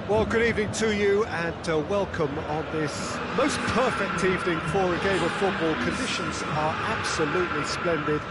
Well, good evening to you and welcome on this most perfect evening for a game of football. Conditions are absolutely splendid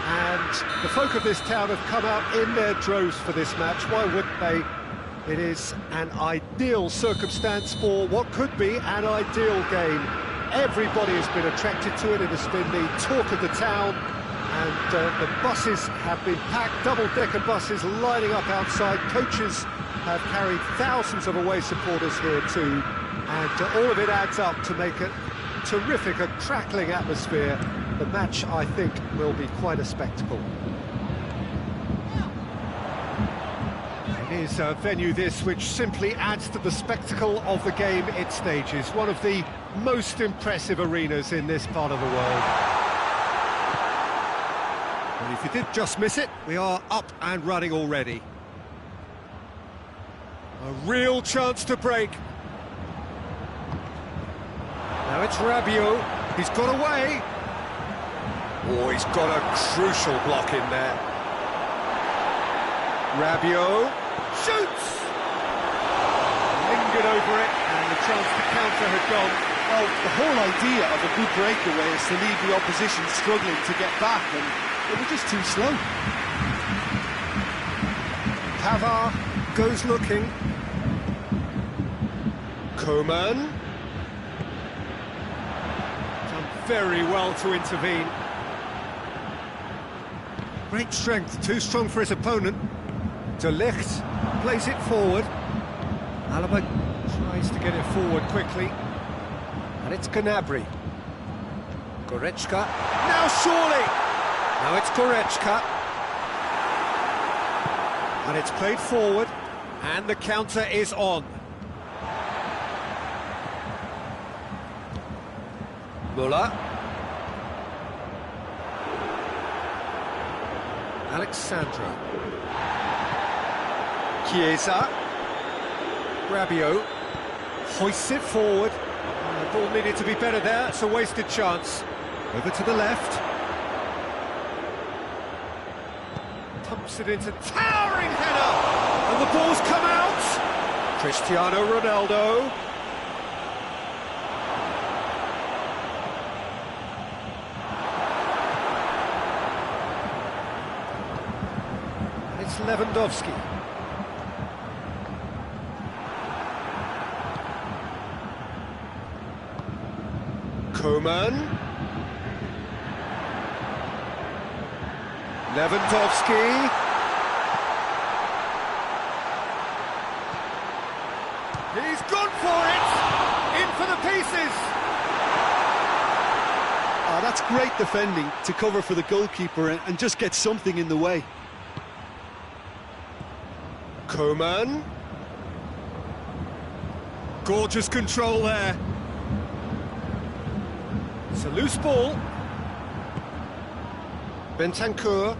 and the folk of this town have come out in their droves for this match. Why wouldn't they? It is an ideal circumstance for what could be an ideal game. Everybody has been attracted to it. It has been the talk of the town and the buses have been packed, double-decker buses lining up outside. Coaches have carried thousands of away supporters here too, and all of it adds up to make a terrific, a crackling atmosphere. The match, I think, will be quite a spectacle. It is a venue this which simply adds to the spectacle of the game it stages. One of the most impressive arenas in this part of the world. And if you did just miss it, we are up and running already. A real chance to break. Now it's Rabiot. He's got away. Oh, he's got a crucial block in there. Rabiot shoots. Lingered over it, and the chance to counter had gone. Well, the whole idea of a good breakaway is to leave the opposition struggling to get back, and they were just too slow. Pavard goes looking. Coman. Done very well to intervene. Great strength, too strong for his opponent. De Ligt plays it forward. Alaba tries to get it forward quickly. And it's Gnabry. Goretzka. Now surely! Now it's Goretzka. And it's played forward. And the counter is on. Muller. Alexandra. Chiesa. Rabiot. Hoists it forward. The ball needed to be better there. It's a wasted chance. Over to the left. Pumps it into towering header. And the ball's come out. Cristiano Ronaldo. Lewandowski. Koeman. Lewandowski. He's gone for it! In for the pieces! Ah, that's great defending to cover for the goalkeeper and just get something in the way. Koeman. Gorgeous control there. It's a loose ball. Bentancur.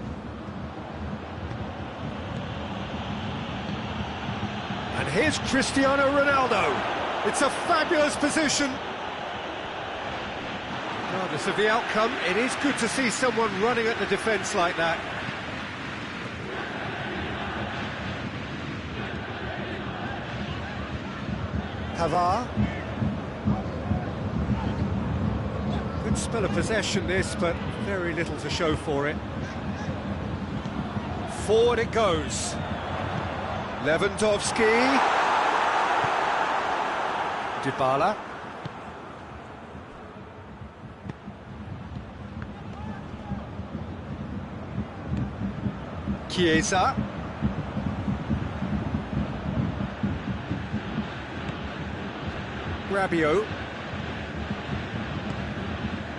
And here's Cristiano Ronaldo. It's a fabulous position. Regardless of the outcome, it is good to see someone running at the defence like that. Pavard. Good spell of possession this, but very little to show for it. Forward it goes. Lewandowski. Dybala. Chiesa. Rabiot.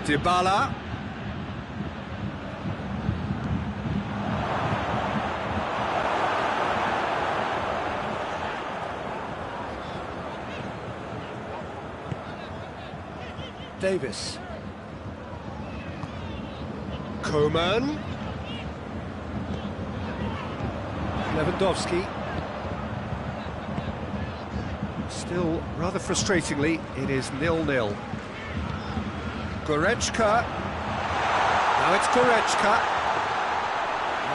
Dybala. Davis. Koeman. Lewandowski. Still, rather frustratingly, it is 0-0. Goretzka. Now it's Goretzka.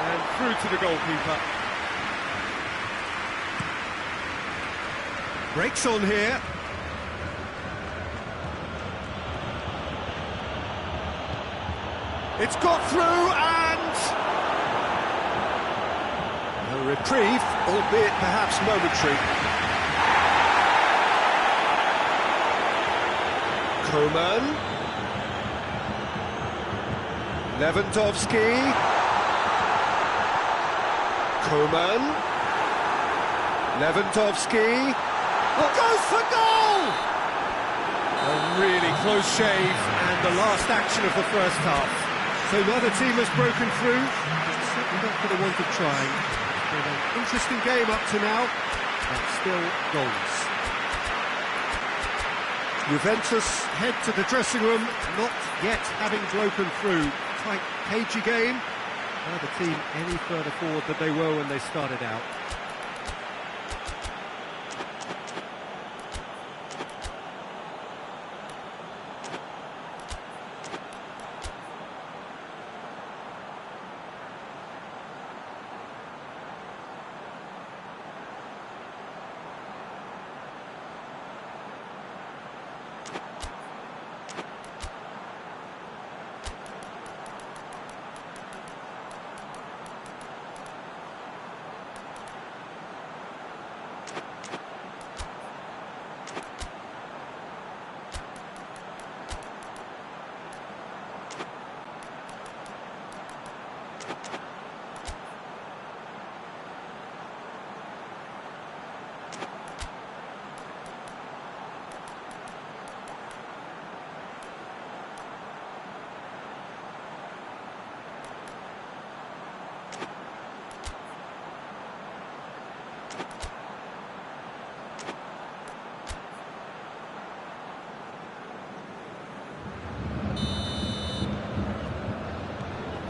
And through to the goalkeeper. Breaks on here. It's got through and... a reprieve, albeit perhaps momentary. Koeman. Lewandowski. Koeman. Lewandowski. Oh, goes for goal! A really close shave and the last action of the first half. So neither team has broken through. It's certainly not for the want of trying. It's been an interesting game up to now, but still goals. Juventus head to the dressing room, not yet having broken through. Quite cagey game. Neither team any further forward than they were when they started out.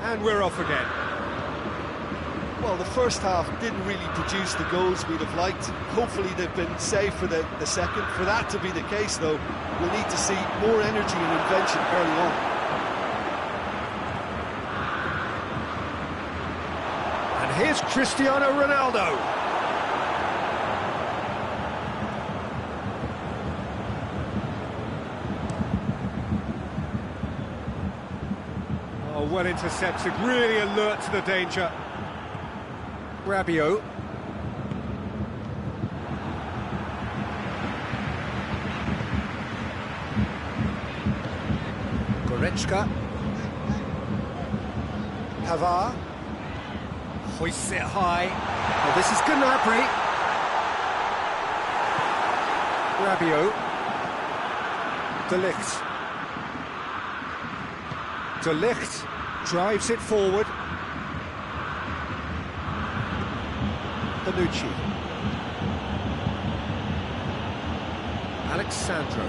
And we're off again. Well, the first half didn't really produce the goals we'd have liked. Hopefully they've been saved for the second. For that to be the case, though, we'll need to see more energy and invention early on. And here's Cristiano Ronaldo. Oh, well intercepted, really alert to the danger. Rabiot. Goretzka. Pavard. Hoists it high. Oh, this is Gnabry. Rabiot. De Ligt. De Ligt drives it forward. Bonucci. Alexandro.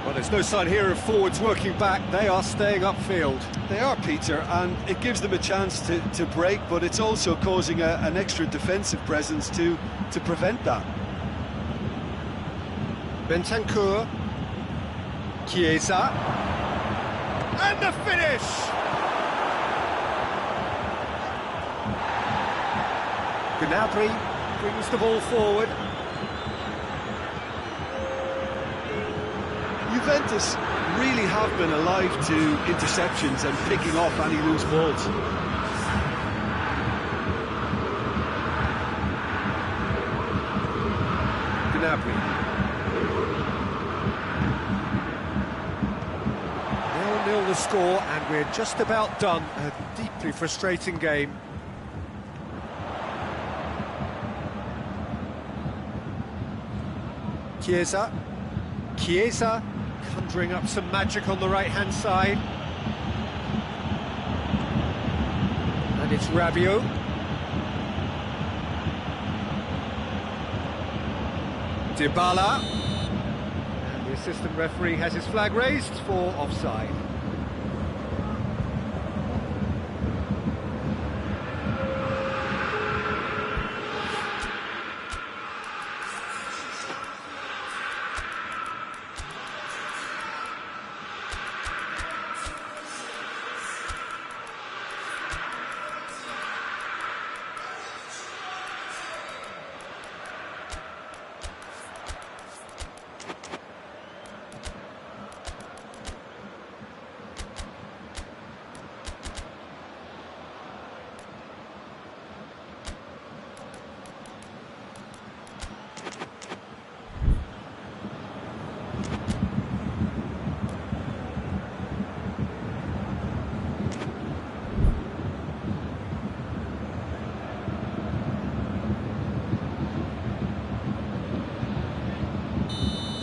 Well, there's no sign here of forwards working back. They are staying upfield. They are, Peter, and it gives them a chance to break, but it's also causing an extra defensive presence to prevent that. Bentancur. Chiesa. And the finish! Gnabry brings the ball forward. Juventus really have been alive to interceptions and picking off any loose balls. Gnabry. 0-0 the score, and we're just about done. A deeply frustrating game. Chiesa. Chiesa conjuring up some magic on the right-hand side. And it's Rabiot. Dybala. And the assistant referee has his flag raised for offside.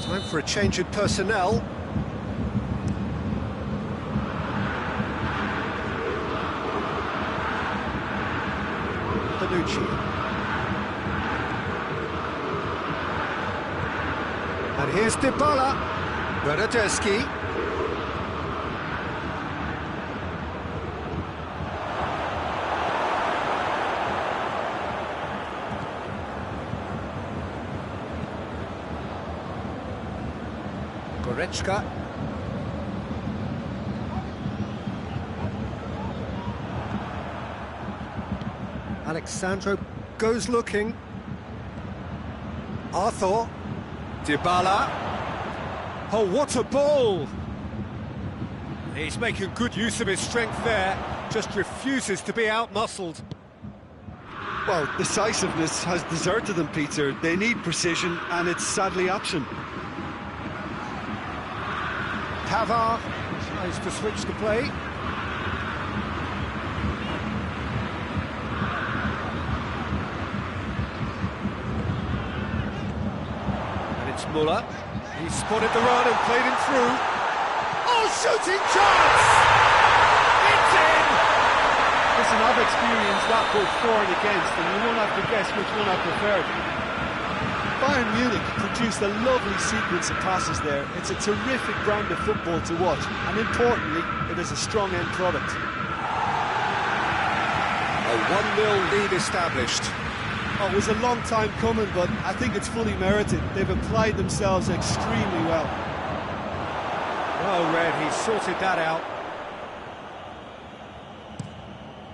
Time for a change in personnel. Bonucci. And here's Dybala. Bernardeschi. Goretzka. Alexandro goes looking. Arthur. Dybala. Oh, what a ball! He's making good use of his strength there, just refuses to be out-muscled. Well, decisiveness has deserted them, Peter. They need precision, and it's sadly absent. Pavard tries to switch the play. And it's Muller. He spotted the run and played him through. Oh, shooting chance! It's in! Listen, I've experienced that both for and against, and you won't have to guess which one I preferred. Bayern Munich produced a lovely sequence of passes there. It's a terrific brand of football to watch, and importantly, it is a strong end product. A 1-0 lead established. Oh, it was a long time coming, but I think it's fully merited. They've applied themselves extremely well. Well read, he sorted that out.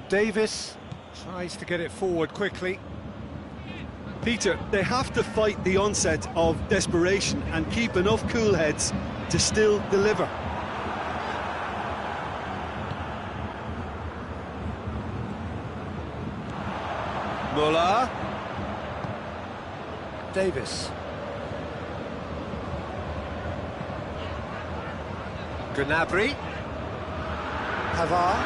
Davis tries to get it forward quickly. Peter, they have to fight the onset of desperation and keep enough cool heads to still deliver. Muller. Davis. Gnabry. Pavard.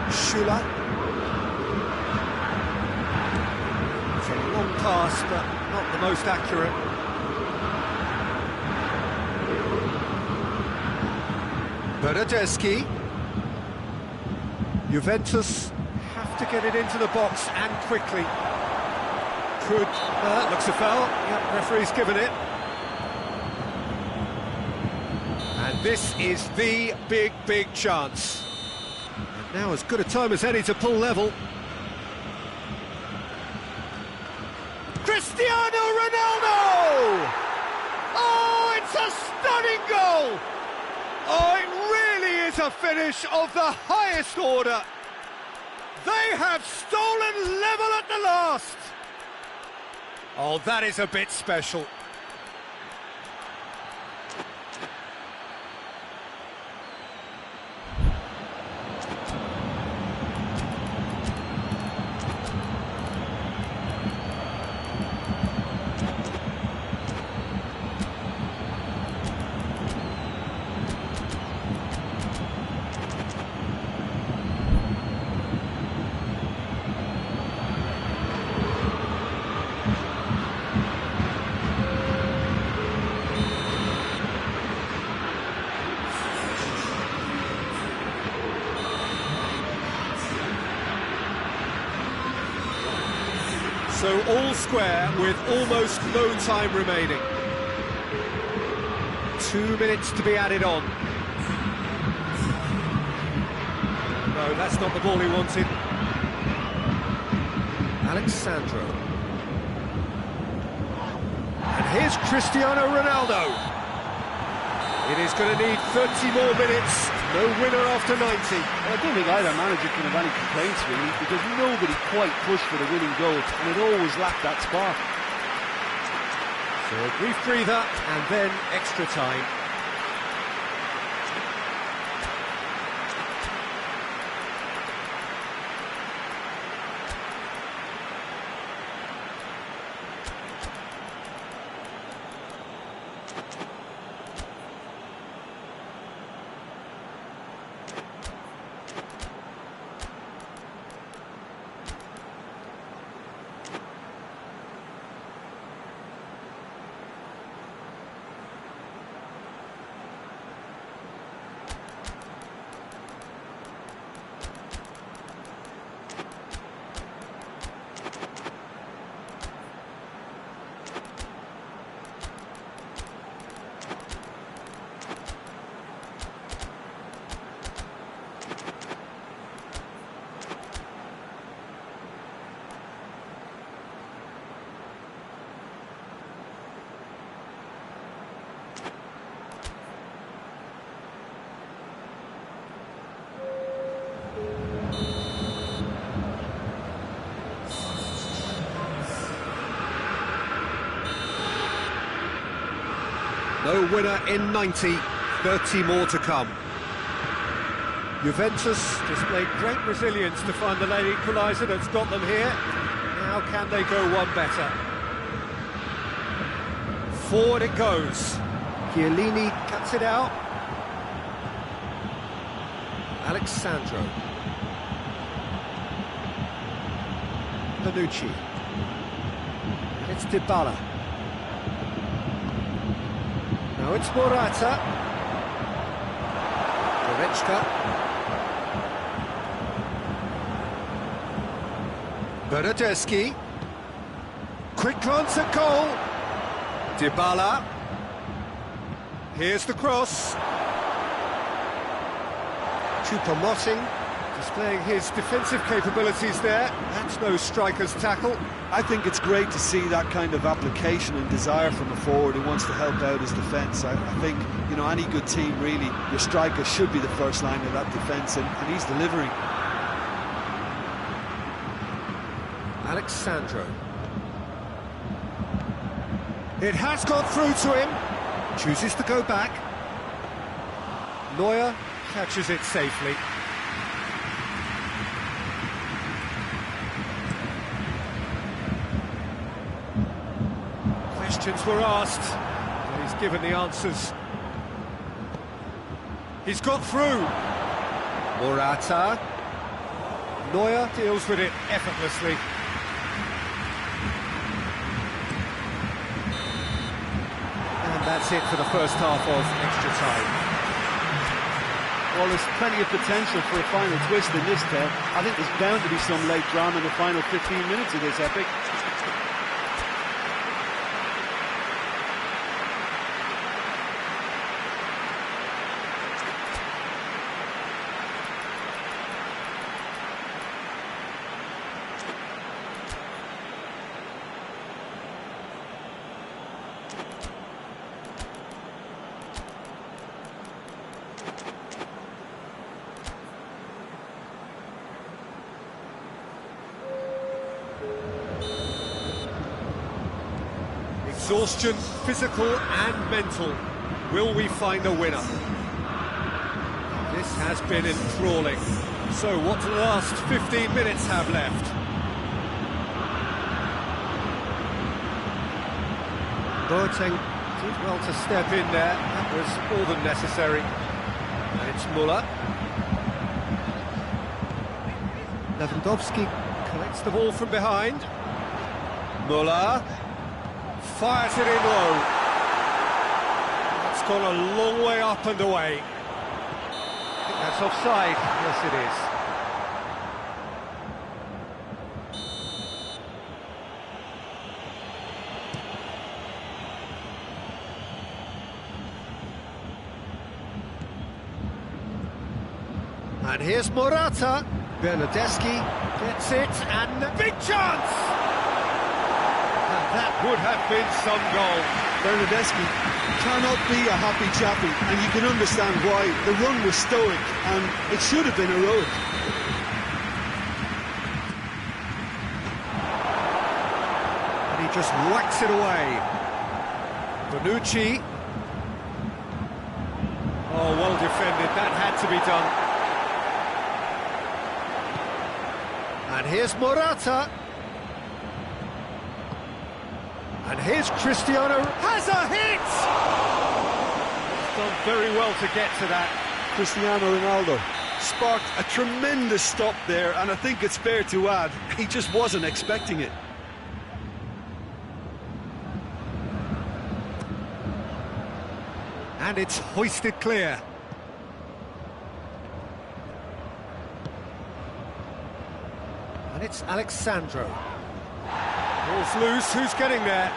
Schüller. It's a long pass, but not the most accurate. Bernardeschi. Juventus have to get it into the box and quickly. Looks a foul. Yep, referee's given it. And this is the big chance. And now as good a time as any to pull level. Cristiano Ronaldo! Oh, it's a stunning goal! Oh, it really is a finish of the highest order. They have stolen level at the last. Oh, that is a bit special. So all square with almost no time remaining. 2 minutes to be added on. No, that's not the ball he wanted. Alexandro. And here's Cristiano Ronaldo. It is going to need 30 more minutes. No winner after 90. Well, I don't think either manager can have any complaints, really, because nobody quite pushed for the winning goal, and it always lacked that spark. So a brief breather, and then extra time. No winner in 90, 30 more to come. Juventus displayed great resilience to find the late equaliser that's got them here. Now can they go one better? Forward it goes. Chiellini cuts it out. Alexandro. Bonucci. And it's Dybala. Now it's Morata. Goretzka. Bernardeschi. Quick glance at goal. Dybala. Here's the cross. Choupo-Moting displaying his defensive capabilities there. That's no striker's tackle. I think it's great to see that kind of application and desire from a forward who wants to help out his defence. I think, you know, any good team, really, your striker should be the first line of that defence, and he's delivering. Alexandro. It has got through to him. Chooses to go back. Neuer catches it safely. Questions were asked, and he's given the answers. He's got through. Morata. Neuer deals with it effortlessly. And that's it for the first half of extra time. Well, there's plenty of potential for a final twist in this tale. I think there's bound to be some late drama in the final 15 minutes of this epic. Exhaustion, physical and mental. Will we find a winner? This has been enthralling. So what do the last 15 minutes have left? Boateng did well to step in there. That was more than necessary. And it's Müller. Lewandowski collects the ball from behind. Müller fires it in low. That's gone a long way up and away. I think that's offside. Yes, it is. And here's Morata. Bernardeschi gets it, and big chance! That would have been some goal. Bernardeschi cannot be a happy chappy, and you can understand why. The run was stoic, and it should have been heroic. And he just whacks it away. Bonucci. Oh, well defended. That had to be done. And here's Morata. And here's Cristiano, has a hit! He's done very well to get to that. Cristiano Ronaldo sparked a tremendous stop there, and I think it's fair to add, he just wasn't expecting it. And it's hoisted clear. And it's Alexandro. Ball's loose, who's getting there?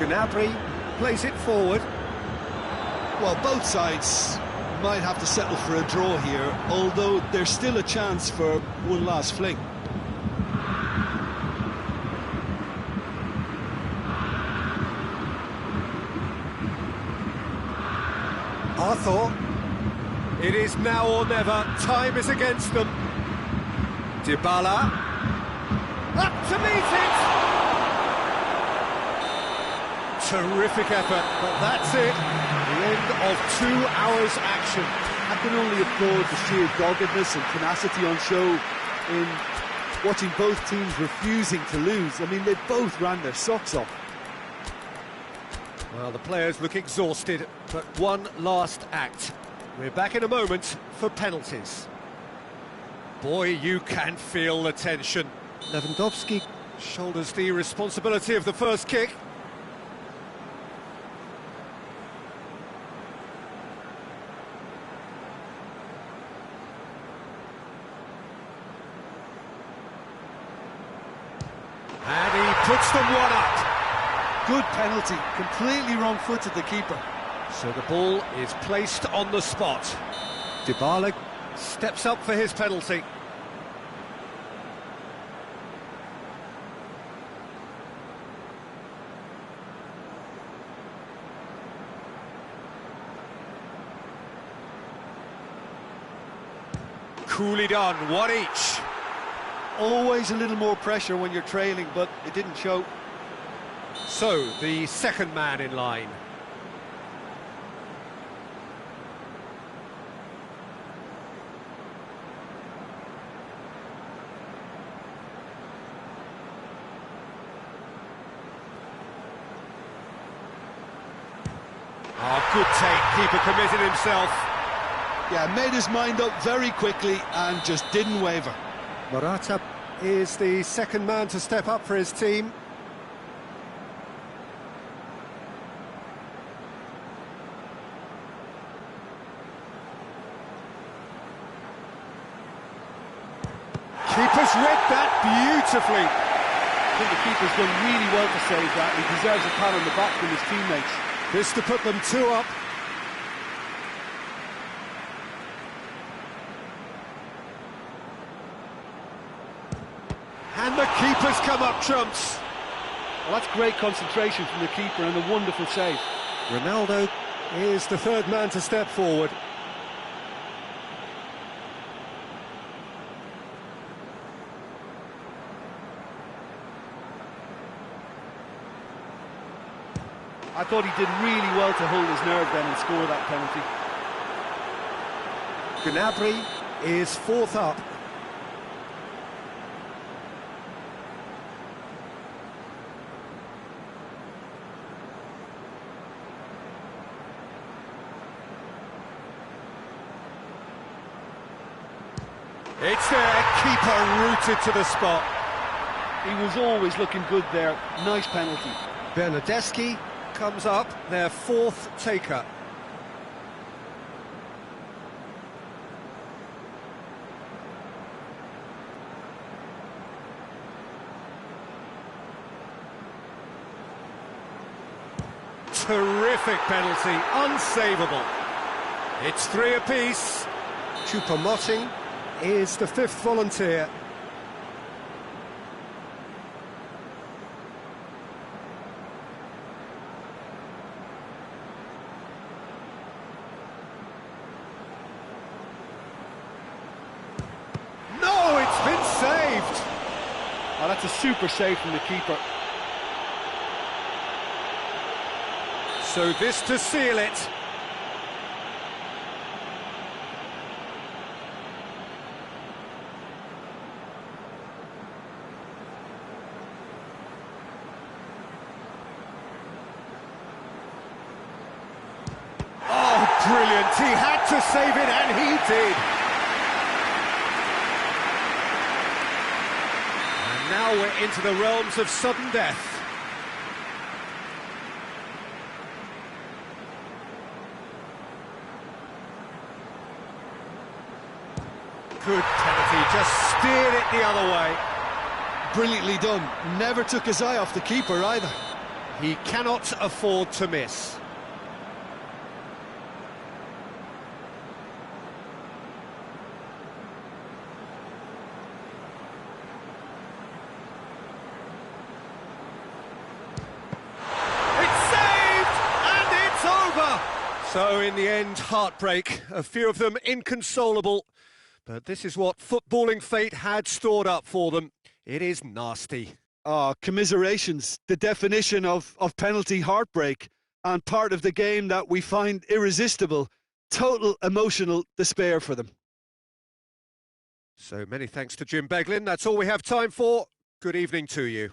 Gnabry plays it forward. Well, both sides might have to settle for a draw here, although there's still a chance for one last fling. Arthur. It is now or never. Time is against them. Dybala, up to meet it! Terrific effort, but that's it. The end of 2 hours action. I can only applaud the sheer doggedness and tenacity on show in watching both teams refusing to lose. I mean, they both ran their socks off. Well, the players look exhausted, but one last act. We're back in a moment for penalties. Boy, you can feel the tension. Lewandowski shoulders the responsibility of the first kick. And he puts them one up. Good penalty, completely wrong-footed the keeper. So the ball is placed on the spot. Dybala steps up for his penalty. Coolly done, one each. Always a little more pressure when you're trailing, but it didn't show. So, the second man in line. Oh, good take. Keeper committed himself. Yeah, made his mind up very quickly and just didn't waver. Morata is the second man to step up for his team. Keeper's read that beautifully. I think the keeper's done really well to save that. He deserves a pat on the back from his teammates. This to put them 2 up. And the keeper's come up trumps. Well, that's great concentration from the keeper and a wonderful save. Ronaldo is the third man to step forward. I thought he did really well to hold his nerve then and score that penalty. Gnabry is fourth up. It's there, keeper rooted to the spot. He was always looking good there. Nice penalty. Bernardeschi comes up, their fourth taker. Terrific penalty, unsavable. It's 3 apiece. Choupo-Moting is the fifth volunteer. No, it's been saved. Oh, that's a super save from the keeper. So this to seal it. Oh, brilliant. He had to save it, and he did. And now we're into the realms of sudden death. Good penalty, just steered it the other way. Brilliantly done. Never took his eye off the keeper either. He cannot afford to miss. It's saved, and it's over. So in the end, heartbreak. A few of them inconsolable. But this is what footballing fate had stored up for them. It is nasty. Oh, commiserations. The definition of penalty heartbreak, and part of the game that we find irresistible. Total emotional despair for them. So many thanks to Jim Beglin. That's all we have time for. Good evening to you.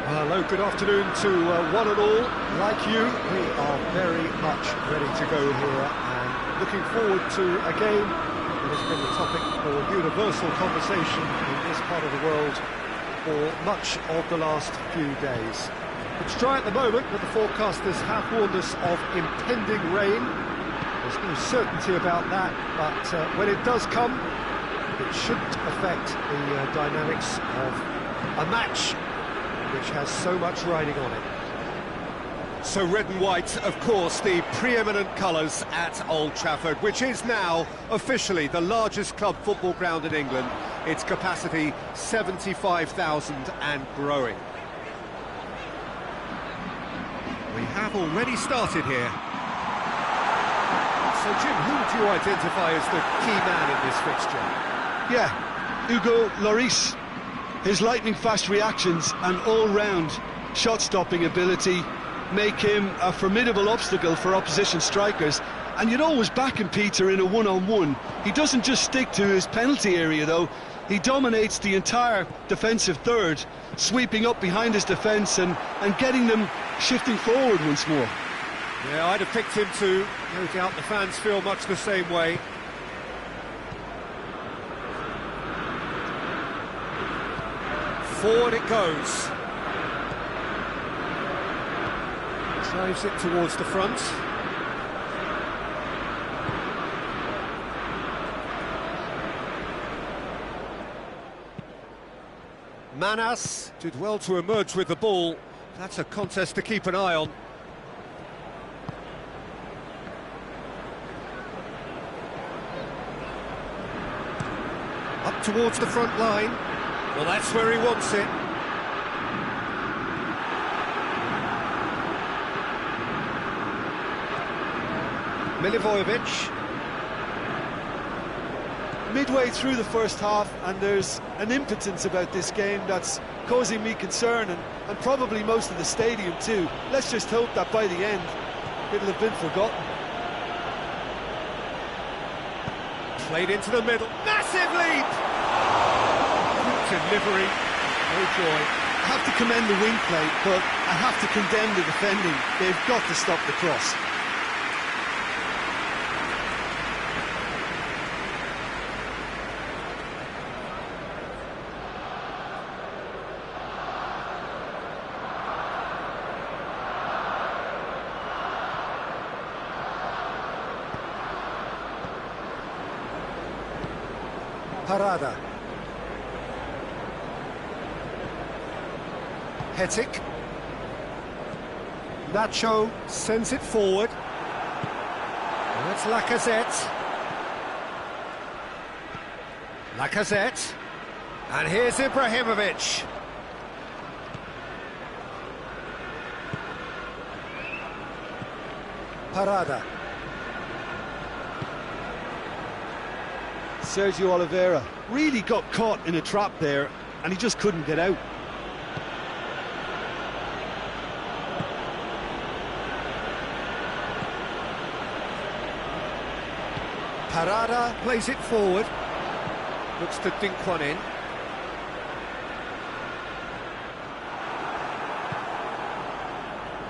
Hello, good afternoon to one and all. Like you, we are very much ready to go here and looking forward to a game that has been the topic for universal conversation in this part of the world for much of the last few days. It's dry at the moment, but the forecasters have warned us of impending rain. There's no certainty about that, but when it does come, it shouldn't affect the dynamics of a match which has so much riding on it. So red and white, of course, the preeminent colours at Old Trafford, which is now officially the largest club football ground in England. Its capacity 75,000 and growing. We have already started here. So Jim, who would you identify as the key man in this fixture? Yeah, Hugo Lloris. His lightning-fast reactions and all-round shot-stopping ability make him a formidable obstacle for opposition strikers. And you'd always back him, Peter, in a one-on-one. He doesn't just stick to his penalty area, though. He dominates the entire defensive third, sweeping up behind his defence and getting them shifting forward once more. Yeah, I'd have picked him too. No doubt the fans feel much the same way. Forward it goes. Drives it towards the front. Manas did well to emerge with the ball. That's a contest to keep an eye on. Up towards the front line. Well, that's where he wants it. Milivojevic. Midway through the first half, and there's an impotence about this game that's causing me concern, and probably most of the stadium too. Let's just hope that by the end it'll have been forgotten. Played into the middle. Massive leap! Delivery, no joy. I have to commend the wing play, but I have to condemn the defending. They've got to stop the cross. Parada. Hetic. Nacho sends it forward. And that's Lacazette. Lacazette. And here's Ibrahimovic. Parada. Sergio Oliveira really got caught in a trap there, and he just couldn't get out. Parada plays it forward, looks to dink one in.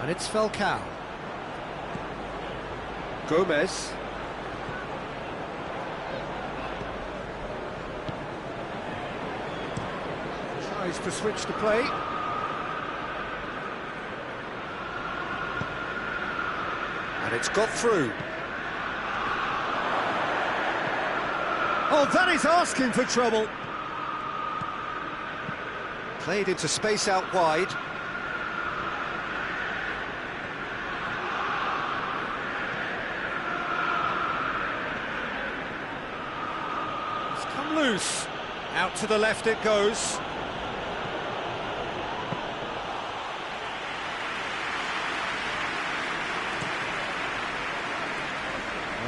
And it's Falcao. Gomez. Tries to switch the play. And it's got through. Oh, that is asking for trouble. Played into space out wide. It's come loose. Out to the left it goes.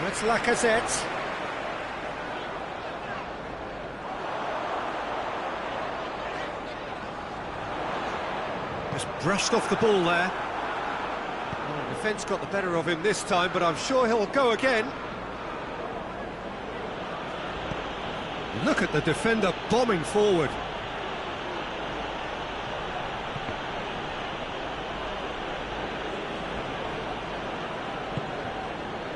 Now it's Lacazette. Just brushed off the ball there. Well, the defence got the better of him this time, but I'm sure he'll go again. Look at the defender bombing forward.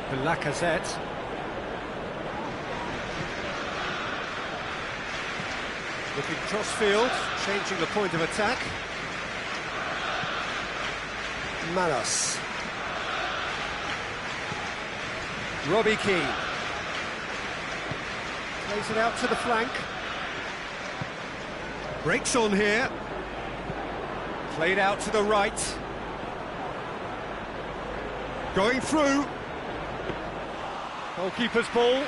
The Lacazette. Looking cross-field, changing the point of attack. Manos. Robbie Keane. Plays it out to the flank. Breaks on here. Played out to the right. Going through. Goalkeeper's ball. And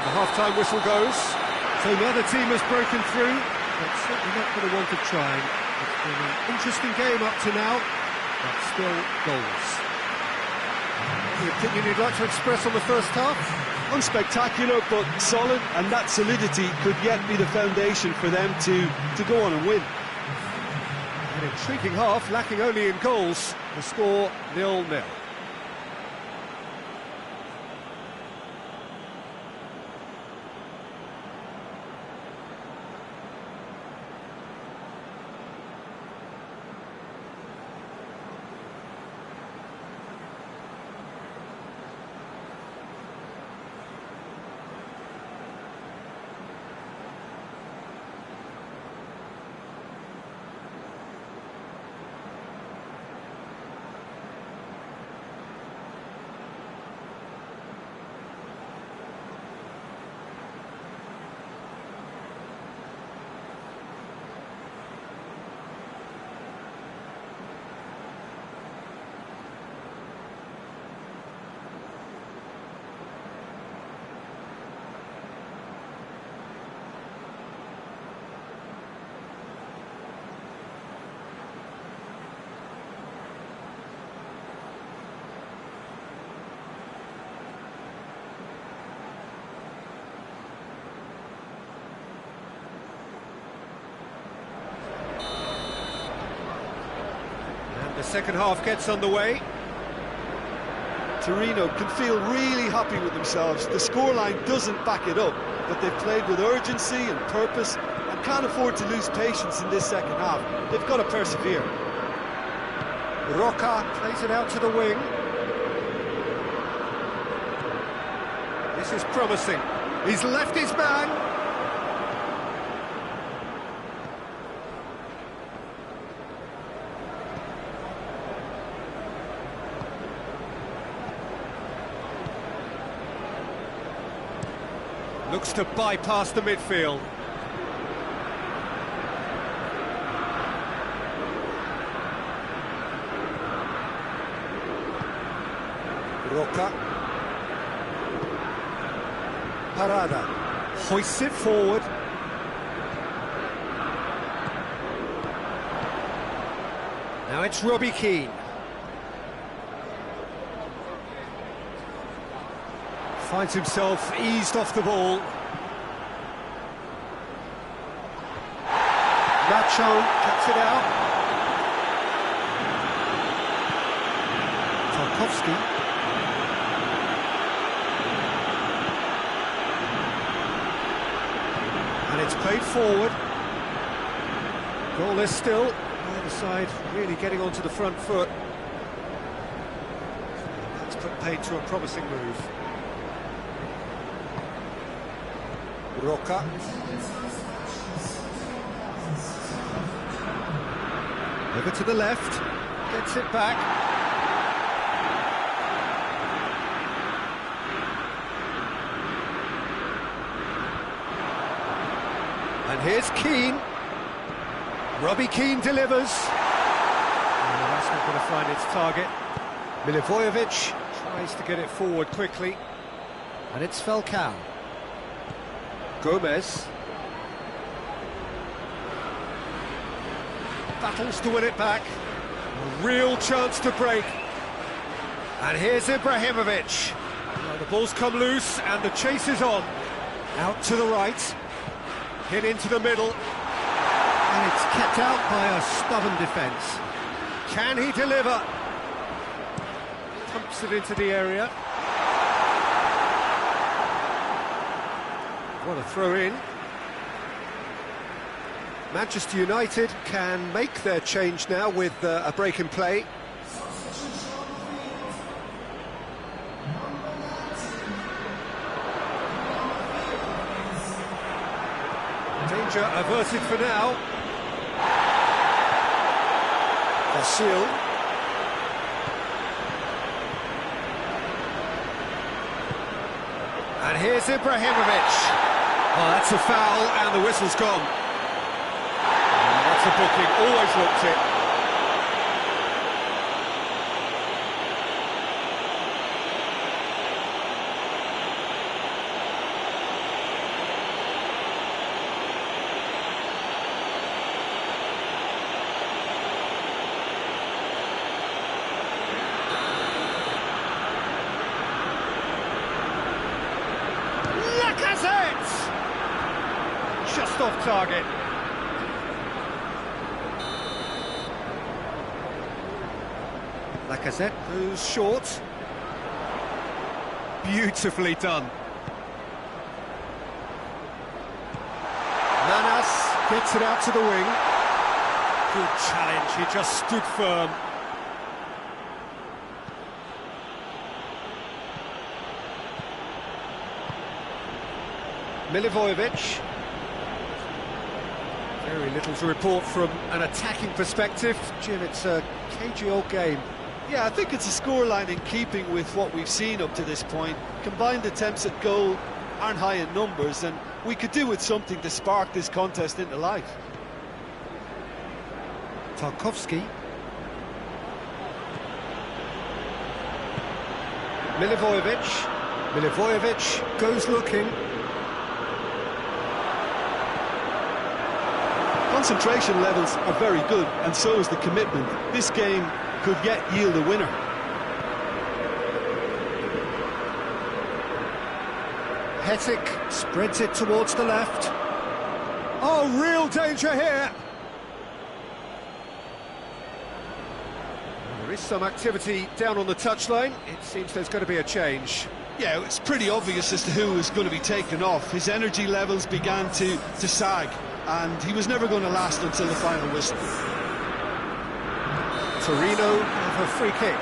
the half-time whistle goes. So neither team has broken through. But certainly not going to want to try. It's been an interesting game up to now, but still goals. Any opinion you'd like to express on the first half? Unspectacular, but solid, and that solidity could yet be the foundation for them to go on and win. An intriguing half, lacking only in goals. The score 0-0. The second half gets underway. Torino can feel really happy with themselves. The scoreline doesn't back it up, but they've played with urgency and purpose and can't afford to lose patience in this second half. They've got to persevere. Roca plays it out to the wing. This is promising. He's left his man. Looks to bypass the midfield. Roca. Parada. Hoists it forward. Now it's Robbie Keane. Finds himself eased off the ball. Nacho cuts it out. Tarkovsky. And it's played forward. Goalless still. Either side really getting onto the front foot. That's put paid to a promising move. Roca. Over to the left, gets it back. And here's Keane. Robbie Keane delivers. Oh, that's not going to find its target. Milivojevic tries to get it forward quickly. And it's Falcao. Gomez. Battles to win it back. A real chance to break. And here's Ibrahimovic. Well, the ball's come loose and the chase is on. Out to the right. Hit into the middle. And it's kept out by a stubborn defence. Can he deliver? Pumps it into the area. What a throw in. Manchester United can make their change now with a break in play. Danger averted for now. Vasil. And here's Ibrahimovic. Oh, that's a foul, and the whistle's gone. That's a booking, always looked it. Just off target. Lacazette goes short. Beautifully done. Manas gets it out to the wing. Good challenge, he just stood firm. Milivojevic. Very little to report from an attacking perspective. Jim, it's a cagey old game. Yeah, I think it's a scoreline in keeping with what we've seen up to this point. Combined attempts at goal aren't high in numbers, and we could do with something to spark this contest into life. Tarkowski. Milivojevic. Milivojevic goes looking. Concentration levels are very good, and so is the commitment. This game could yet yield a winner. Hetic spreads it towards the left. Oh, real danger here. There is some activity down on the touchline. It seems there's going to be a change. Yeah, it's pretty obvious as to who is going to be taken off. His energy levels began to sag, and he was never going to last until the final whistle. Torino have a free kick.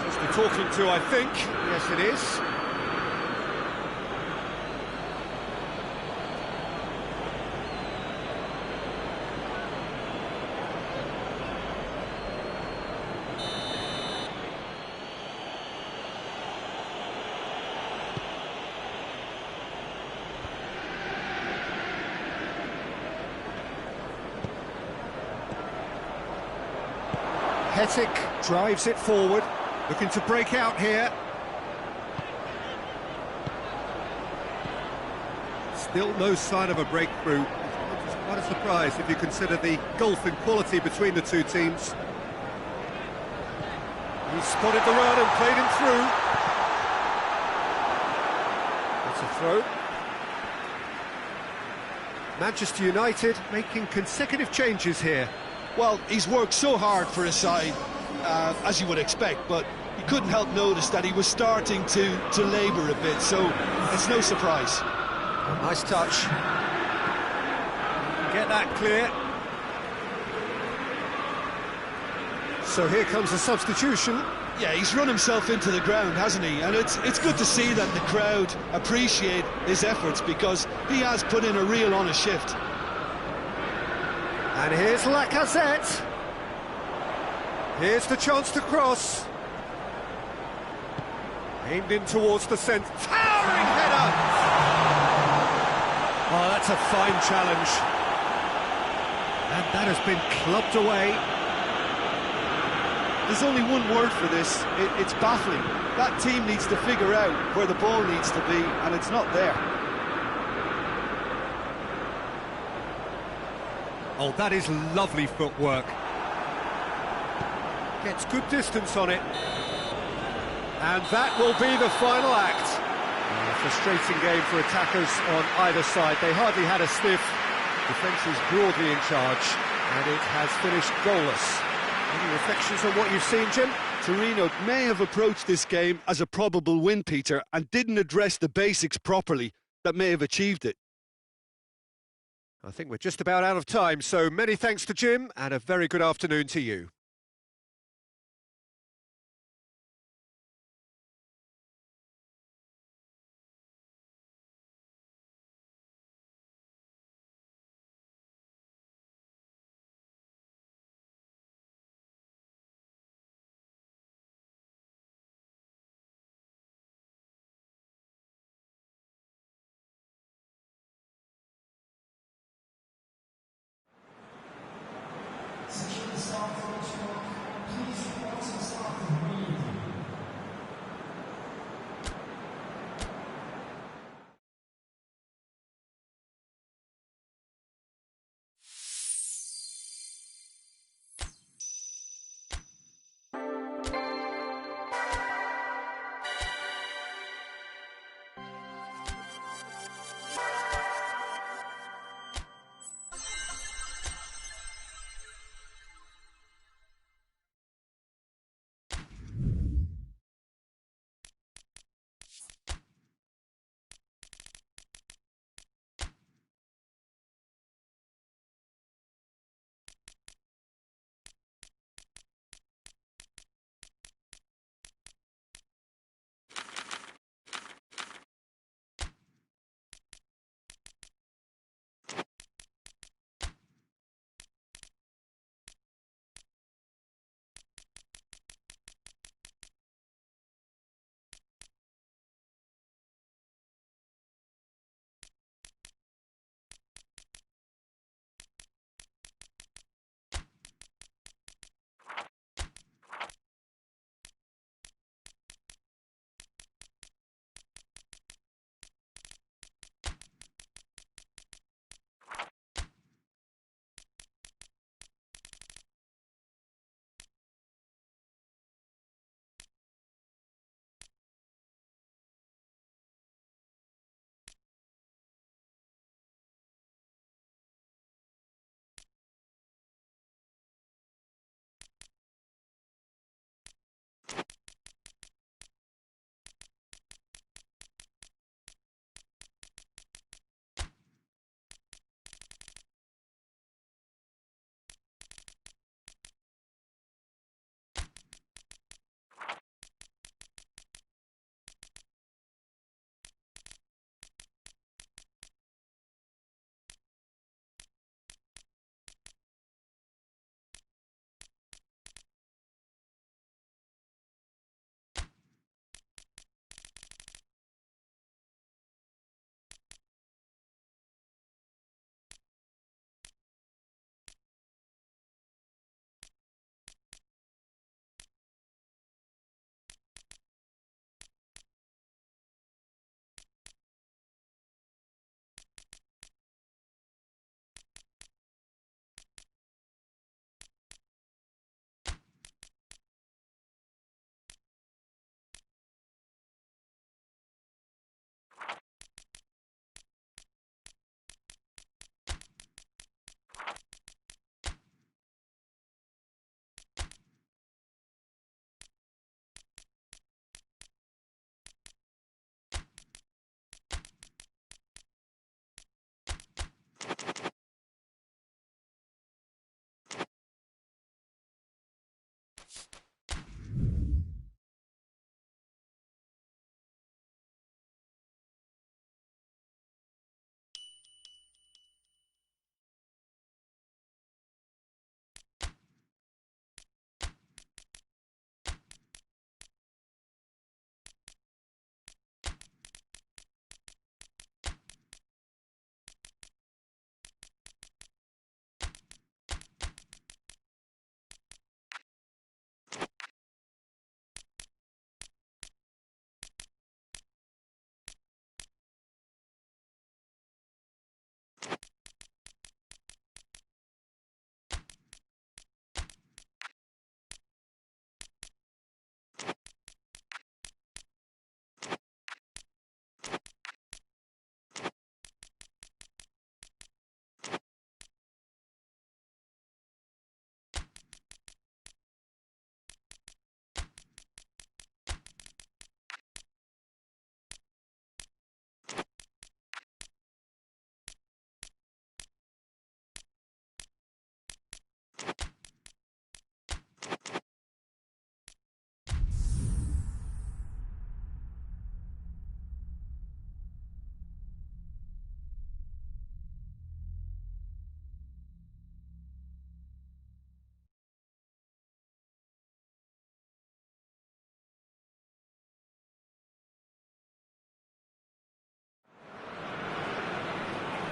Just the talking to, I think. Yes, it is. Hetic drives it forward, looking to break out here. Still no sign of a breakthrough. It's quite a surprise if you consider the gulf in quality between the two teams. He spotted the run and played him through. That's a throw. Manchester United making consecutive changes here. Well, he's worked so hard for his side, as you would expect, but you couldn't help notice that he was starting to labour a bit, so it's no surprise. Nice touch. Get that clear. So here comes a substitution. Yeah, he's run himself into the ground, hasn't he? And it's good to see that the crowd appreciate his efforts, because he has put in a real honest shift. And here's Lacazette. Here's the chance to cross. Aimed in towards the centre. Towering header! Oh, that's a fine challenge. And that has been clubbed away. There's only one word for this, it's baffling. That team needs to figure out where the ball needs to be, and it's not there. Oh, that is lovely footwork. Gets good distance on it. And that will be the final act. A frustrating game for attackers on either side. They hardly had a sniff. Defence is broadly in charge, and it has finished goalless. Any reflections on what you've seen, Jim? Torino may have approached this game as a probable win, Peter, and didn't address the basics properly that may have achieved it. I think we're just about out of time, so many thanks to Jim, and a very good afternoon to you. Session start.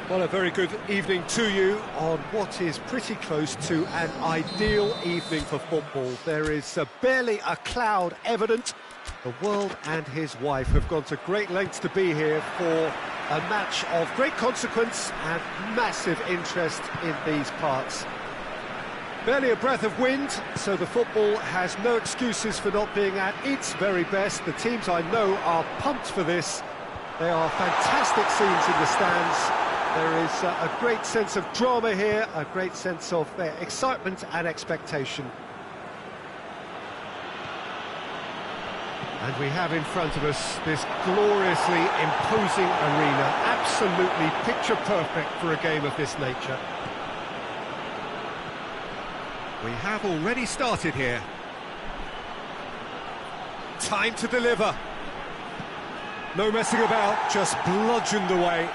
Well, a very good evening to you on what is pretty close to an ideal evening for football. There is barely a cloud evident. The world and his wife have gone to great lengths to be here for a match of great consequence and massive interest in these parts. Barely a breath of wind, so the football has no excuses for not being at its very best. The teams I know are pumped for this. There are fantastic scenes in the stands. There is a great sense of drama here, a great sense of excitement and expectation. And we have in front of us this gloriously imposing arena, absolutely picture perfect for a game of this nature. We have already started here. Time to deliver. No messing about, just bludgeoned away.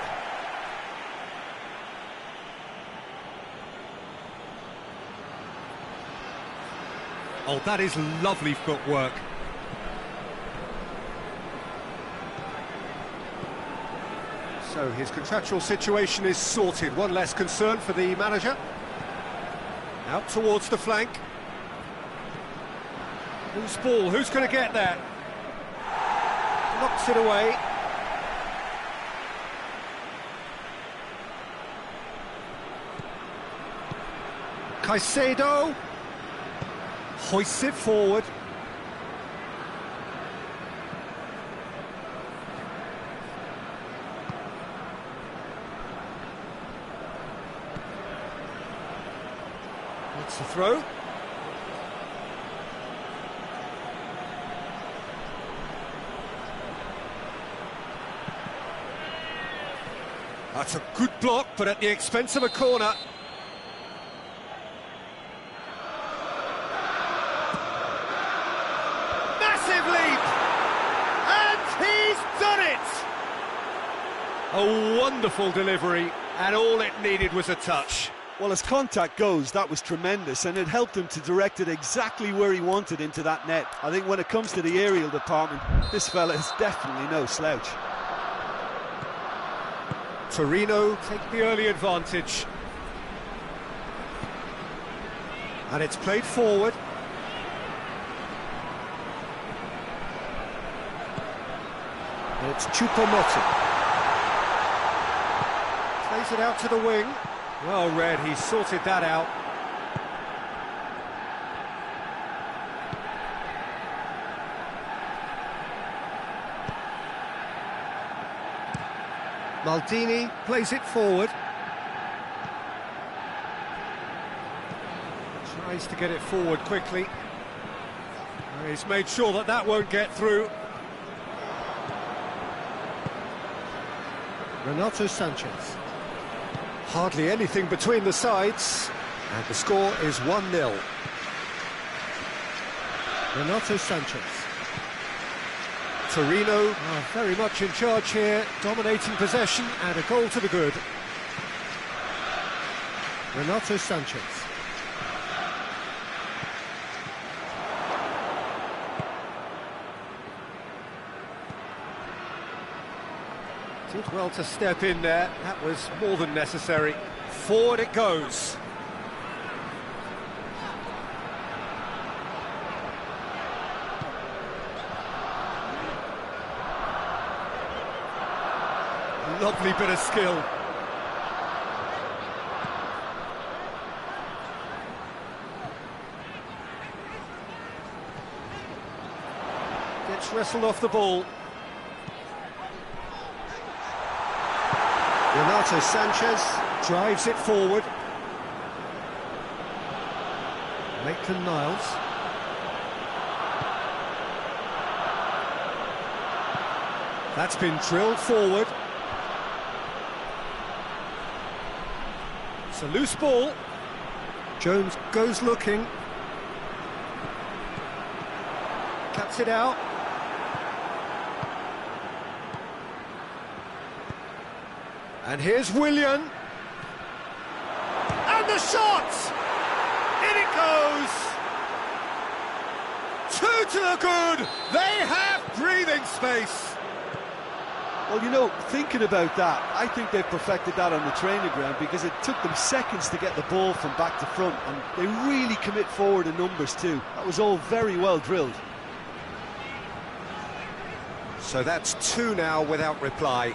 Oh, that is lovely footwork. So his contractual situation is sorted. One less concern for the manager. Out towards the flank. Loose ball, who's going to get that? Knocks it away. Caicedo hoists it forward. That's the throw. That's a good block, but at the expense of a corner. Massive leap! And he's done it! A wonderful delivery, and all it needed was a touch. Well, as contact goes, that was tremendous, and it helped him to direct it exactly where he wanted into that net. I think when it comes to the aerial department, this fella is definitely no slouch. Torino take the early advantage. And it's played forward. And it's Chupomoting. Plays it out to the wing. Well read, he sorted that out. Maldini plays it forward. Tries to get it forward quickly. He's made sure that that won't get through. Renato Sanchez. Hardly anything between the sides, and the score is 1-0. Renato Sanchez. Torino are very much in charge here, dominating possession and a goal to the good. Renato Sanchez. Did well to step in there, that was more than necessary. Forward it goes. Lovely bit of skill. Gets wrestled off the ball. Renato Sanchez drives it forward. Maitland-Niles. That's been drilled forward. It's a loose ball. Jones goes looking. Cuts it out. And here's waiyan. And the shot! In it goes! Two to the good! They have breathing space! Well, you know, thinking about that, I think they've perfected that on the training ground, because it took them seconds to get the ball from back to front, and they really commit forward in numbers too. That was all very well drilled. So that's 2 now without reply.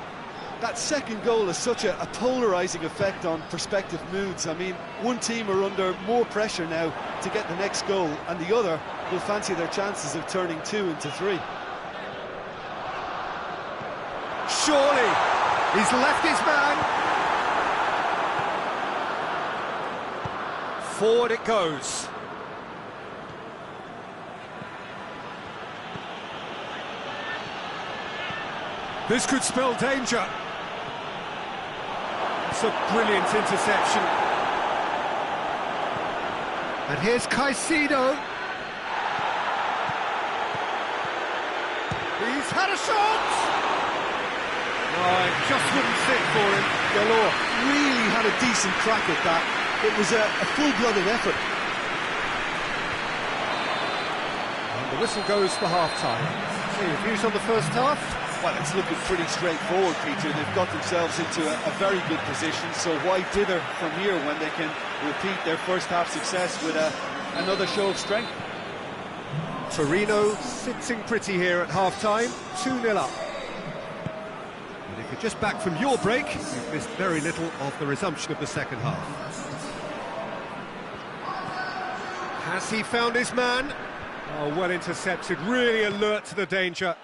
That second goal has such a polarising effect on prospective moods. I mean, one team are under more pressure now to get the next goal, and the other will fancy their chances of turning 2 into 3. Surely, he's left his man. Forward it goes. This could spell danger. It's a brilliant interception. And here's Caicedo. He's had a shot! Oh, it just wouldn't sit for him. Delors really had a decent crack at that. It was a full-blooded effort. And the whistle goes for half-time. So your views on the first half? Well, it's looking pretty straightforward, Peter. They've got themselves into a very good position, so why dither from here when they can repeat their first half success with another show of strength? Torino sitting pretty here at half-time, 2-0 up. And if you're just back from your break, you've missed very little of the resumption of the second half. Has he found his man? Oh, well intercepted, really alert to the danger.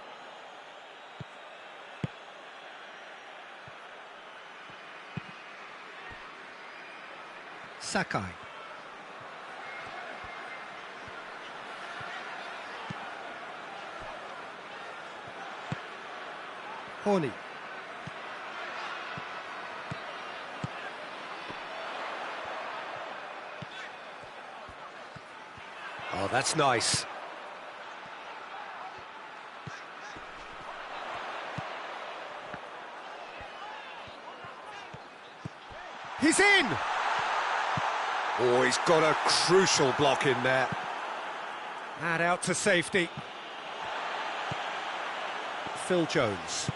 Sakai. Horny. Oh, that's nice. He's in! Oh, he's got a crucial block in there. And out to safety. Phil Jones.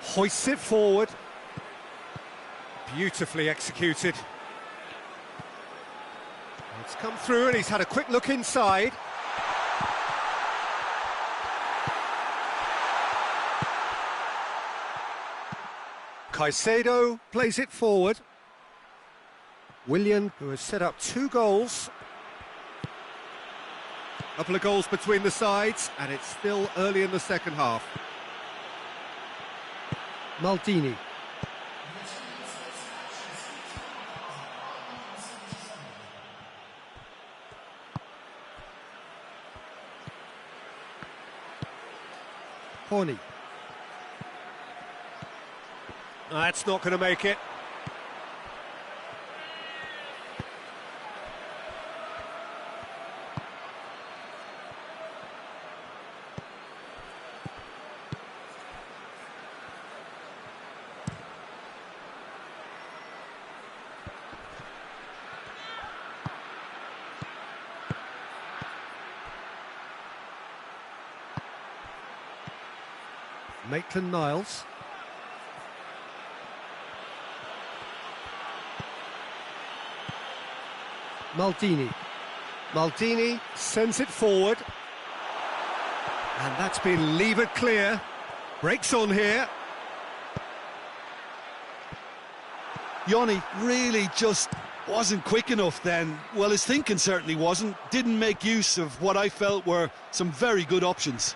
Hoists it forward. Beautifully executed. It's come through and he's had a quick look inside. Caicedo plays it forward. Waiyan, who has set up 2 goals. A couple of goals between the sides, and it's still early in the second half. Maldini. Horny. That's not going to make it. Maitland-Niles. Maldini. Maldini sends it forward. And that's been levered clear. Breaks on here. Yanni really just wasn't quick enough then. Well, his thinking certainly wasn't. Didn't make use of what I felt were some very good options.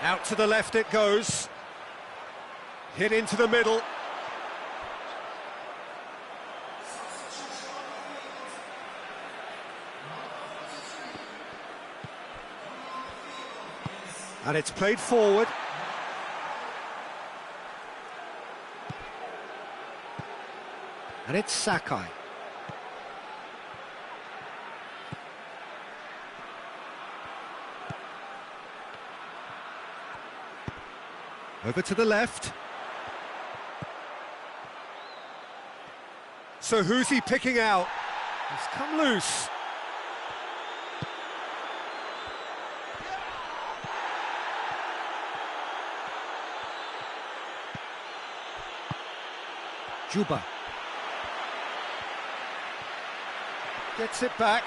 Out to the left it goes. Hit into the middle. And it's played forward. And it's Sakai. Over to the left. So who's he picking out? He's come loose. Juba. Gets it back.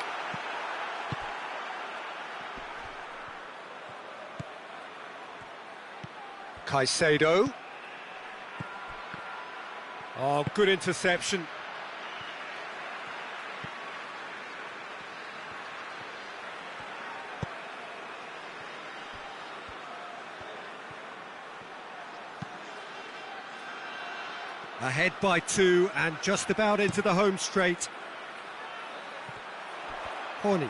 Caicedo. Oh, good interception. Ahead by 2 and just about into the home straight. Horny.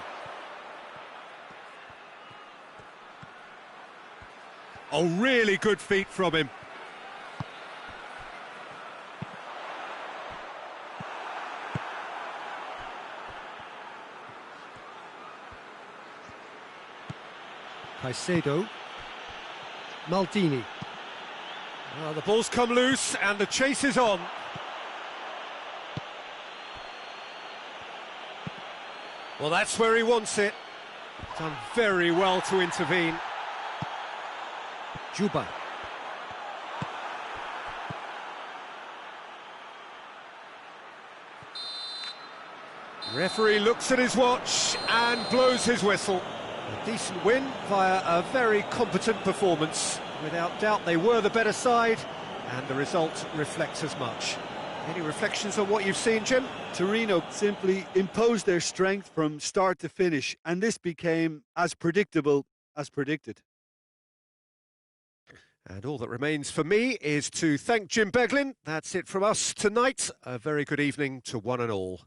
Oh, really good feet from him. Caicedo. Maldini. Oh, the ball's come loose and the chase is on. Well, that's where he wants it. Done very well to intervene. Juba. Referee looks at his watch and blows his whistle. A decent win via a very competent performance. Without doubt, they were the better side, and the result reflects as much. Any reflections on what you've seen, Jim? Torino simply imposed their strength from start to finish, and this became as predictable as predicted. And all that remains for me is to thank Jim Beglin. That's it from us tonight. A very good evening to one and all.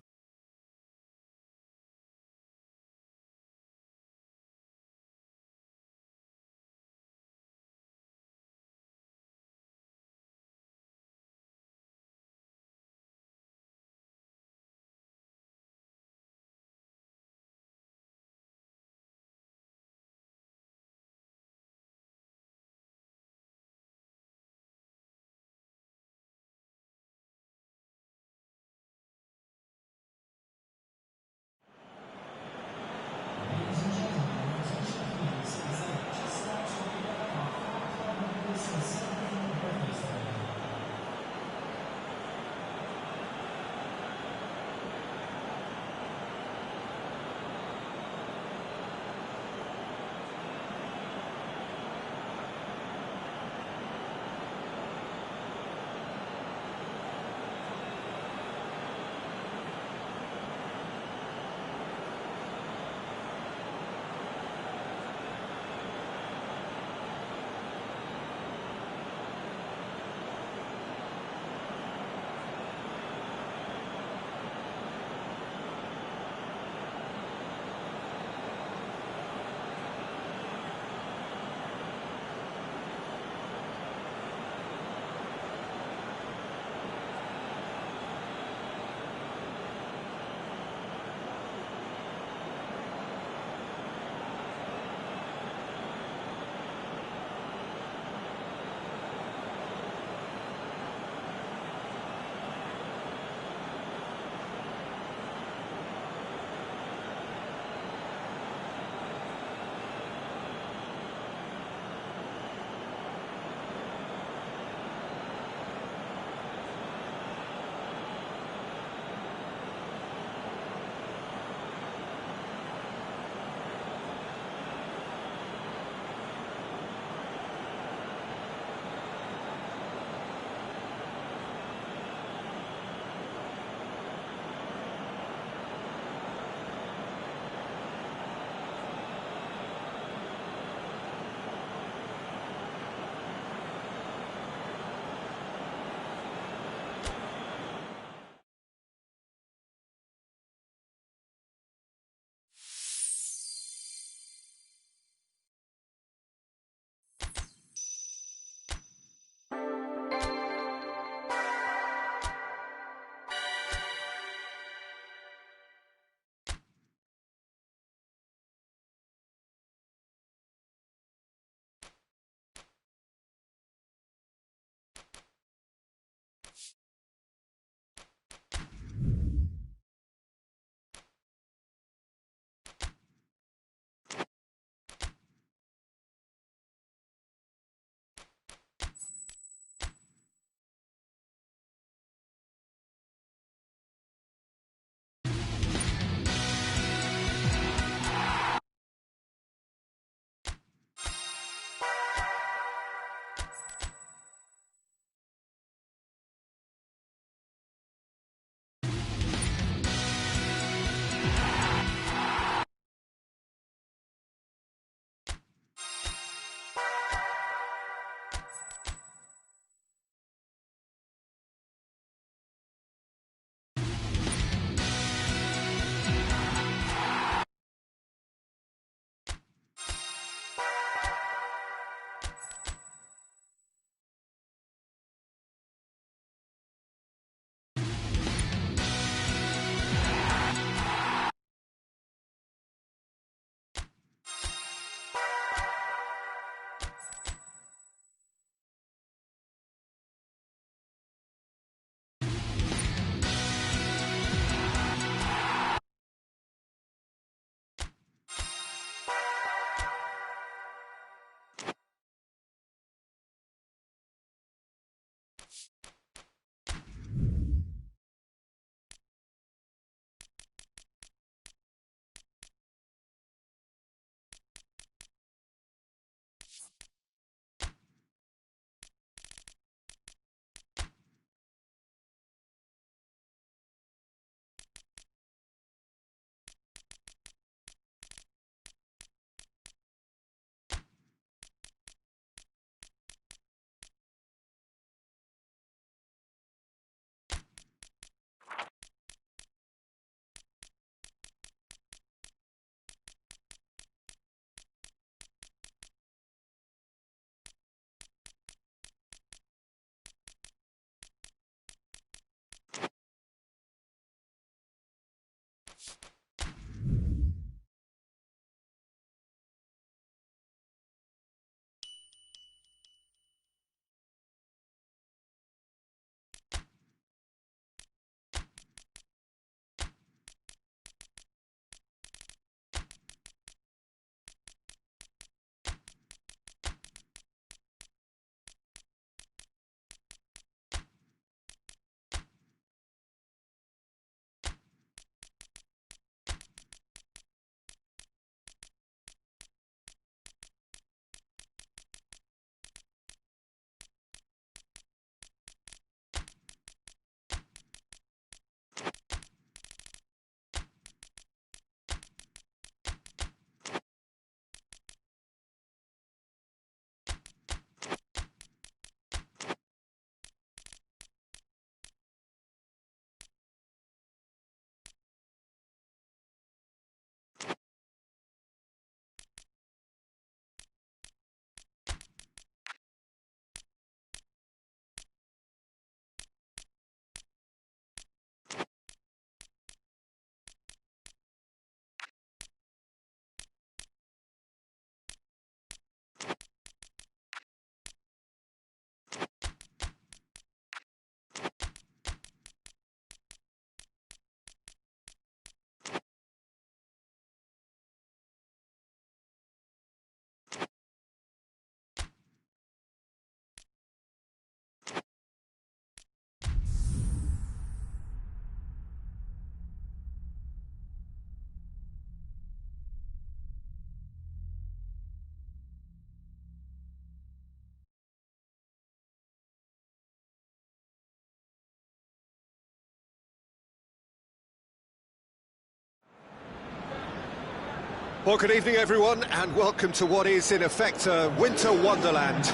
Well, good evening, everyone, and welcome to what is, in effect, a winter wonderland.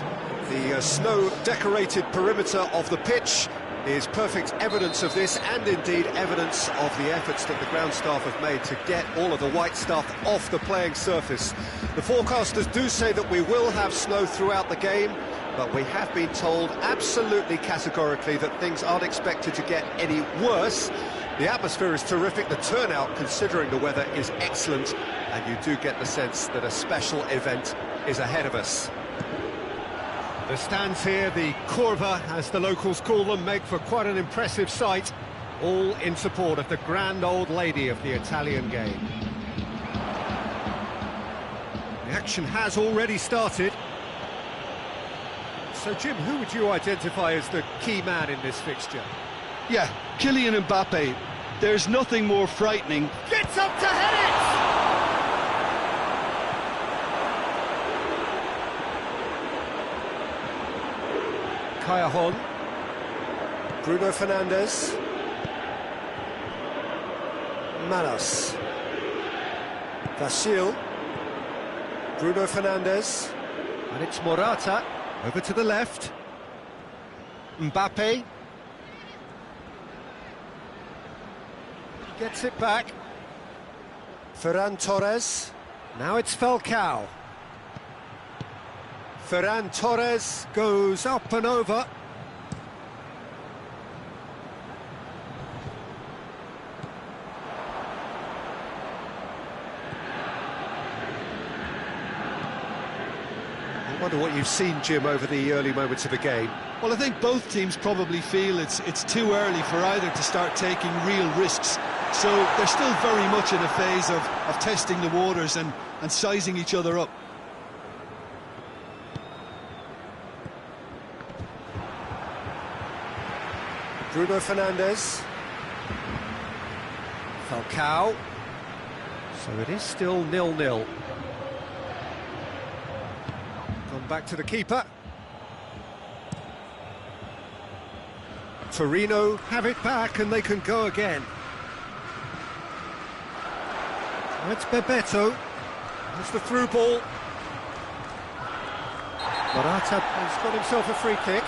The snow-decorated perimeter of the pitch is perfect evidence of this, and indeed evidence of the efforts that the ground staff have made to get all of the white stuff off the playing surface. The forecasters do say that we will have snow throughout the game, but we have been told absolutely categorically that things aren't expected to get any worse. The atmosphere is terrific, the turnout, considering the weather, is excellent, and you do get the sense that a special event is ahead of us. The stands here, the curva, as the locals call them, make for quite an impressive sight, all in support of the grand old lady of the Italian game. The action has already started. So, Jim, who would you identify as the key man in this fixture? Yeah, Kylian Mbappe. There's nothing more frightening. Gets up to head it! Callejon. Bruno Fernandes. Manos. Vasil. Bruno Fernandes. And it's Morata, over to the left. Mbappe. Gets it back. Ferran Torres. Now it's Falcao. Ferran Torres Goes up and over. I wonder what you've seen, Jim, over the early moments of the game. Well, I think both teams probably feel it's too early for either to start taking real risks. So they're still very much in a phase of testing the waters and sizing each other up. Bruno Fernandes. Falcao. So it is still 0-0. Gone back to the keeper. Torino have it back and they can go again. It's Bebeto. There's the through ball. Morata has got himself a free kick.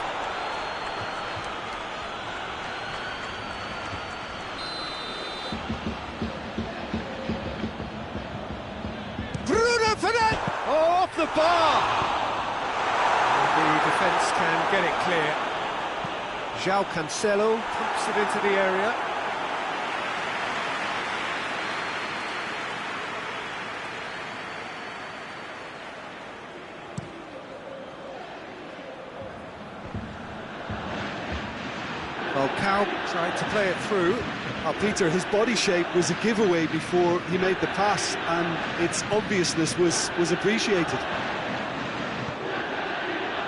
Bruno Fernandes! Oh, off the bar! The defence can get it clear. João Cancelo pumps it into the area. Falcao tried to play it through. Peter, his body shape was a giveaway before he made the pass, and its obviousness was appreciated.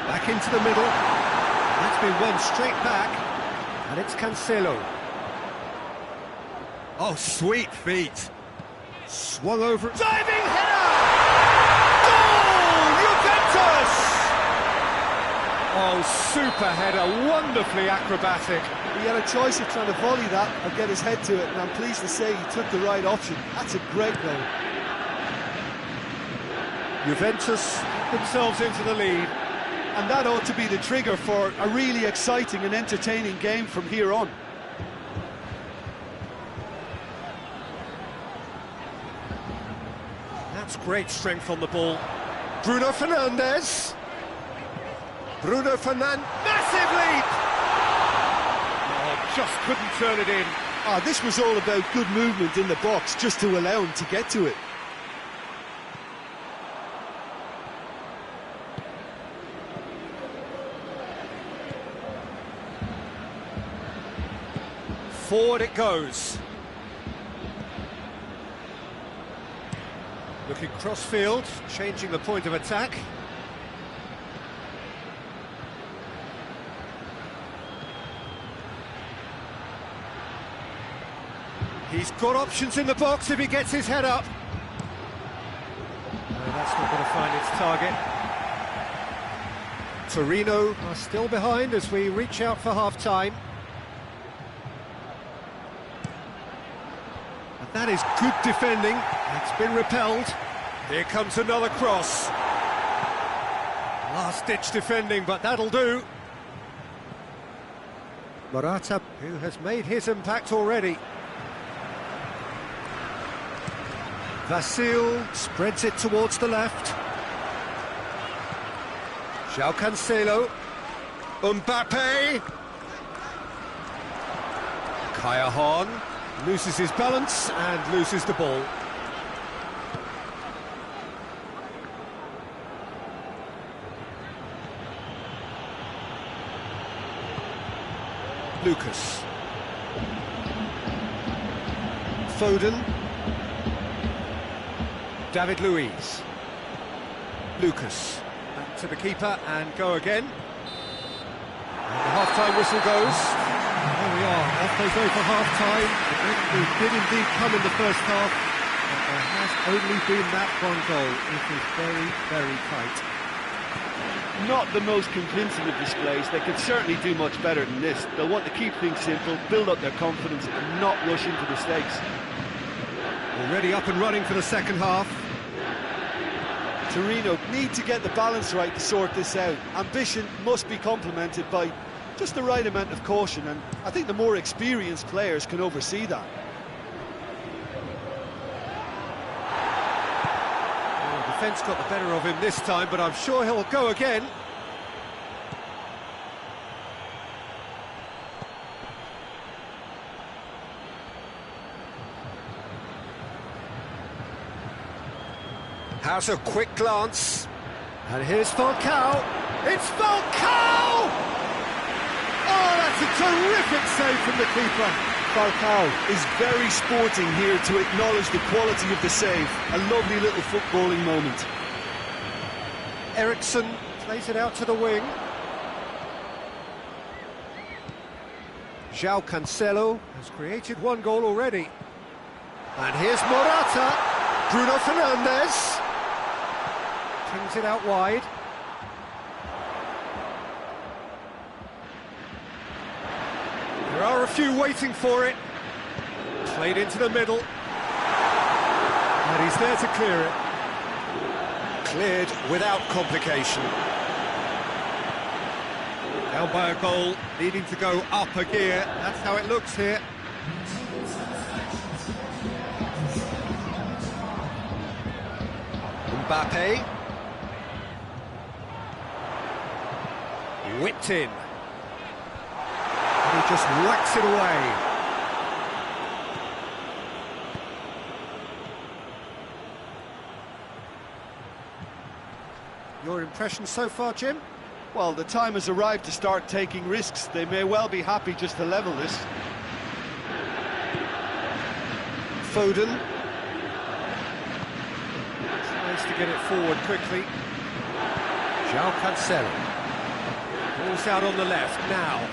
Back into the middle. That's been won straight back, and it's Cancelo. Oh, sweet feet. Swung over. Diving header! Goal! Juventus! Oh, super header, wonderfully acrobatic. He had a choice of trying to volley that or get his head to it, and I'm pleased to say he took the right option. That's a great goal. Juventus themselves into the lead. And that ought to be the trigger for a really exciting and entertaining game from here on. That's great strength on the ball. Bruno Fernandes. Bruno Fernandes. Massive leap! Oh, just couldn't turn it in. This was all about good movement in the box, just to allow him to get to it. Forward it goes. Looking cross-field, changing the point of attack. He's got options in the box if he gets his head up. No, that's not going to find its target. Torino are still behind as we reach out for half-time. And that is good defending. It's been repelled. Here comes another cross. Last-ditch defending, but that'll do. Morata, who has made his impact already. Vasil spreads it towards the left. João Cancelo. Mbappe. Kaya Hahn loses his balance and loses the ball. Lucas. Foden. David Luiz. Lucas. Back to the keeper and go again. And the half-time whistle goes. There we are, halfway through for half-time. We did indeed come in the first half, but there has only been that one goal. It is very, very tight. Not the most convincing of displays. They could certainly do much better than this. They'll want to keep things simple, build up their confidence and not rush into mistakes. Already up and running for the second half. Torino need to get the balance right to sort this out. Ambition must be complemented by just the right amount of caution, and I think the more experienced players can oversee that. Well, the defence got the better of him this time, but I'm sure he'll go again. Has a quick glance, and here's Falcao. It's Falcao! Oh, that's a terrific save from the keeper. Falcao is very sporting here to acknowledge the quality of the save. A lovely little footballing moment. Eriksson plays it out to the wing. João Cancelo has created one goal already. And here's Morata. Bruno Fernandes brings it out wide. There are a few waiting for it. Played into the middle. And he's there to clear it. Cleared without complication. Down by a goal, needing to go up a gear. That's how it looks here. Mbappe. Whipped in. And he just whacks it away. Your impression so far, Jim? Well, the time has arrived to start taking risks. They may well be happy just to level this. Foden. Tries to get it forward quickly. João Cancelo. Ball's out on the left now.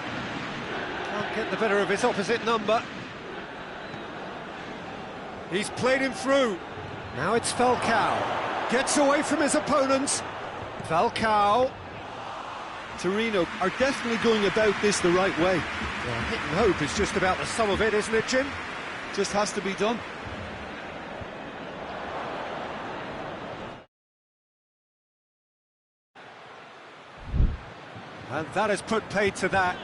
Can't get the better of his opposite number. He's played him through. Now it's Falcao. Gets away from his opponents. Falcao. Torino are definitely going about this the right way. Well, hit and hope is just about the sum of it, isn't it, Jim? Just has to be done. And that has put paid to that.